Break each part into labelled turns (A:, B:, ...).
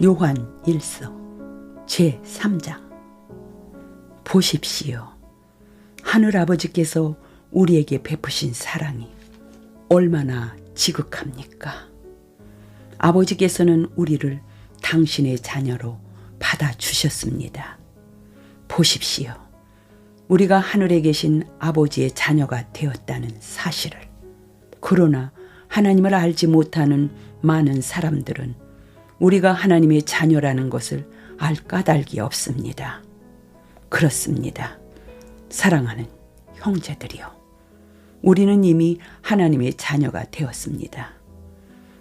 A: 요한 1서 제3장. 보십시오. 하늘아버지께서 우리에게 베푸신 사랑이 얼마나 지극합니까? 아버지께서는 우리를 당신의 자녀로 받아주셨습니다. 보십시오. 우리가 하늘에 계신 아버지의 자녀가 되었다는 사실을. 그러나 하나님을 알지 못하는 많은 사람들은 우리가 하나님의 자녀라는 것을 알 까닭이 없습니다. 그렇습니다. 사랑하는 형제들이요. 우리는 이미 하나님의 자녀가 되었습니다.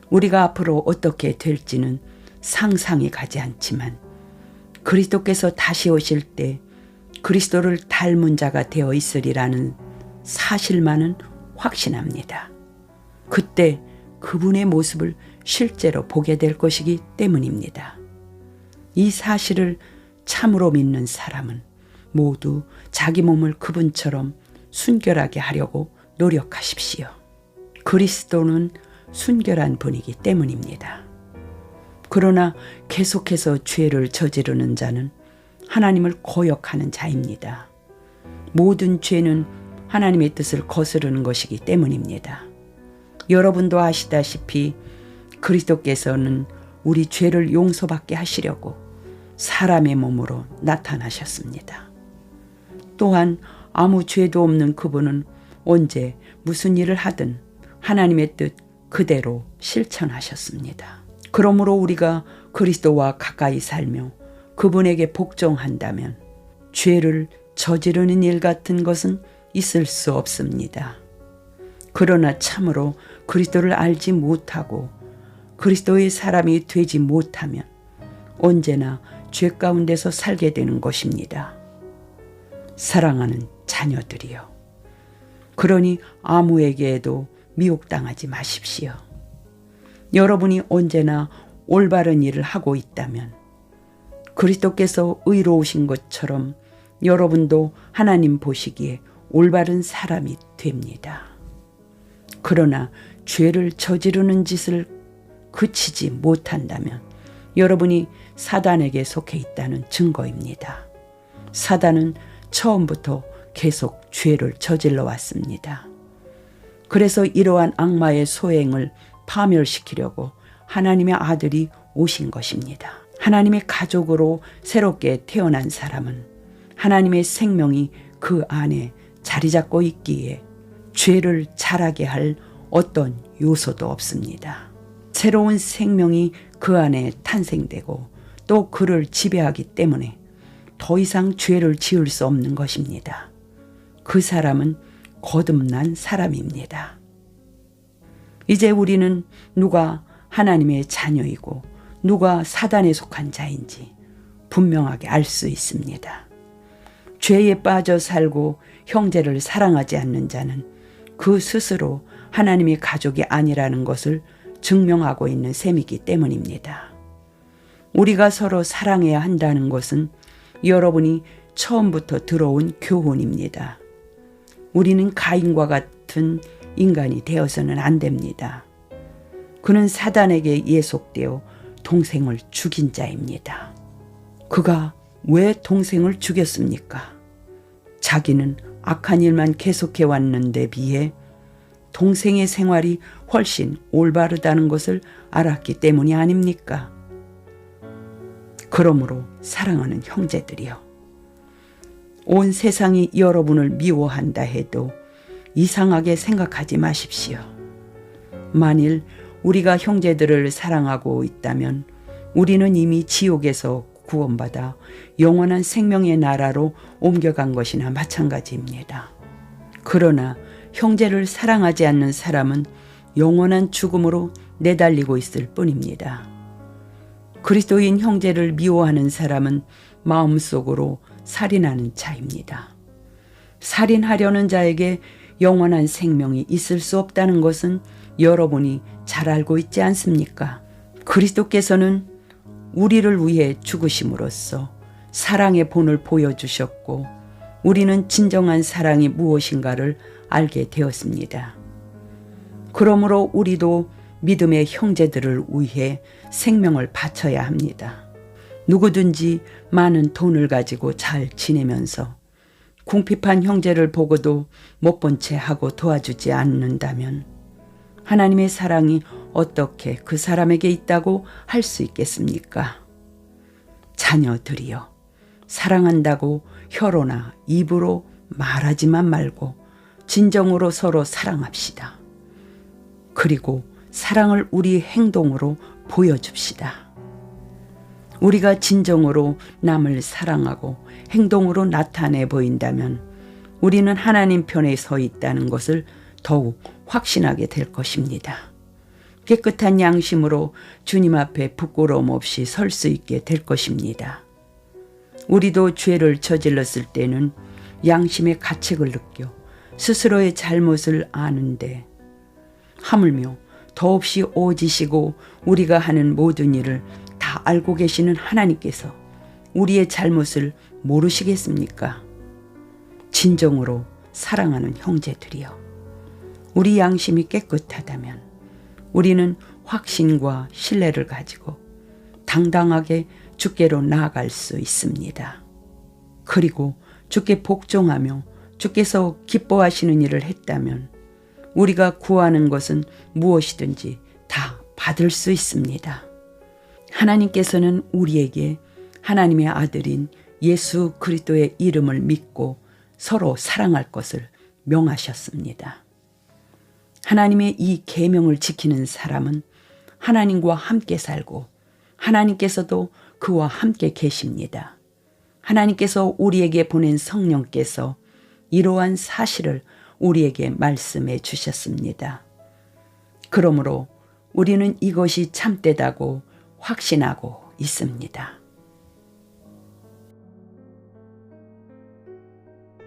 A: 우리가 앞으로 어떻게 될지는 상상이 가지 않지만 그리스도께서 다시 오실 때 그리스도를 닮은 자가 되어 있으리라는 사실만은 확신합니다. 그때 그분의 모습을 실제로 보게 될 것이기 때문입니다. 이 사실을 참으로 믿는 사람은 모두 자기 몸을 그분처럼 순결하게 하려고 노력하십시오. 그리스도는 순결한 분이기 때문입니다. 그러나 계속해서 죄를 저지르는 자는 하나님을 거역하는 자입니다. 모든 죄는 하나님의 뜻을 거스르는 것이기 때문입니다. 여러분도 아시다시피 그리스도께서는 우리 죄를 용서받게 하시려고 사람의 몸으로 나타나셨습니다. 또한 아무 죄도 없는 그분은 언제 무슨 일을 하든 하나님의 뜻 그대로 실천하셨습니다. 그러므로 우리가 그리스도와 가까이 살며 그분에게 복종한다면 죄를 저지르는 일 같은 것은 있을 수 없습니다. 그러나 참으로 그리스도를 알지 못하고 그리스도의 사람이 되지 못하면 언제나 죄 가운데서 살게 되는 것입니다. 사랑하는 자녀들이여. 그러니 아무에게도 미혹당하지 마십시오. 여러분이 언제나 올바른 일을 하고 있다면 그리스도께서 의로우신 것처럼 여러분도 하나님 보시기에 올바른 사람이 됩니다. 그러나 죄를 저지르는 짓을 그치지 못한다면 여러분이 사단에게 속해 있다는 증거입니다. 사단은 처음부터 계속 죄를 저질러 왔습니다. 그래서 이러한 악마의 소행을 파멸시키려고 하나님의 아들이 오신 것입니다. 하나님의 가족으로 새롭게 태어난 사람은 하나님의 생명이 그 안에 자리 잡고 있기에 죄를 자라게 할 어떤 요소도 없습니다. 새로운 생명이 그 안에 탄생되고 또 그를 지배하기 때문에 더 이상 죄를 지을 수 없는 것입니다. 그 사람은 거듭난 사람입니다. 이제 우리는 누가 하나님의 자녀이고 누가 사단에 속한 자인지 분명하게 알 수 있습니다. 죄에 빠져 살고 형제를 사랑하지 않는 자는 그 스스로 하나님의 가족이 아니라는 것을 증명하고 있는 셈이기 때문입니다. 우리가 서로 사랑해야 한다는 것은 여러분이 처음부터 들어온 교훈입니다. 우리는 가인과 같은 인간이 되어서는 안 됩니다. 그는 사단에게 예속되어 동생을 죽인 자입니다. 그가 왜 동생을 죽였습니까? 자기는 악한 일만 계속해 왔는데 비해 동생의 생활이 훨씬 올바르다는 것을 알았기 때문이 아닙니까? 그러므로 사랑하는 형제들이여, 온 세상이 여러분을 미워한다 해도 이상하게 생각하지 마십시오. 만일 우리가 형제들을 사랑하고 있다면 우리는 이미 지옥에서 구원받아 영원한 생명의 나라로 옮겨간 것이나 마찬가지입니다. 그러나 형제를 사랑하지 않는 사람은 영원한 죽음으로 내달리고 있을 뿐입니다. 그리스도인 형제를 미워하는 사람은 마음속으로 살인하는 자입니다. 살인하려는 자에게 영원한 생명이 있을 수 없다는 것은 여러분이 잘 알고 있지 않습니까? 그리스도께서는 우리를 위해 죽으심으로써 사랑의 본을 보여주셨고 우리는 진정한 사랑이 무엇인가를 알게 되었습니다. 그러므로 우리도 믿음의 형제들을 위해 생명을 바쳐야 합니다. 누구든지 많은 돈을 가지고 잘 지내면서 궁핍한 형제를 보고도 못 본 채 하고 도와주지 않는다면 하나님의 사랑이 어떻게 그 사람에게 있다고 할 수 있겠습니까? 자녀들이여, 사랑한다고 혀로나 입으로 말하지만 말고 진정으로 서로 사랑합시다. 그리고 사랑을 우리 행동으로 보여줍시다. 우리가 진정으로 남을 사랑하고 행동으로 나타내 보인다면 우리는 하나님 편에 서 있다는 것을 더욱 확신하게 될 것입니다. 깨끗한 양심으로 주님 앞에 부끄러움 없이 설 수 있게 될 것입니다. 우리도 죄를 저질렀을 때는 양심의 가책을 느껴 스스로의 잘못을 아는데 하물며 더없이 오지시고 우리가 하는 모든 일을 다 알고 계시는 하나님께서 우리의 잘못을 모르시겠습니까? 진정으로 사랑하는 형제들이여, 우리 양심이 깨끗하다면 우리는 확신과 신뢰를 가지고 당당하게 주께로 나아갈 수 있습니다. 그리고 주께 복종하며 주께서 기뻐하시는 일을 했다면 우리가 구하는 것은 무엇이든지 다 받을 수 있습니다. 하나님께서는 우리에게 하나님의 아들인 예수 그리스도의 이름을 믿고 서로 사랑할 것을 명하셨습니다. 하나님의 이 계명을 지키는 사람은 하나님과 함께 살고 하나님께서도 그와 함께 계십니다. 하나님께서 우리에게 보낸 성령께서 이러한 사실을 우리에게 말씀해 주셨습니다. 그러므로 우리는 이것이 참되다고 확신하고 있습니다.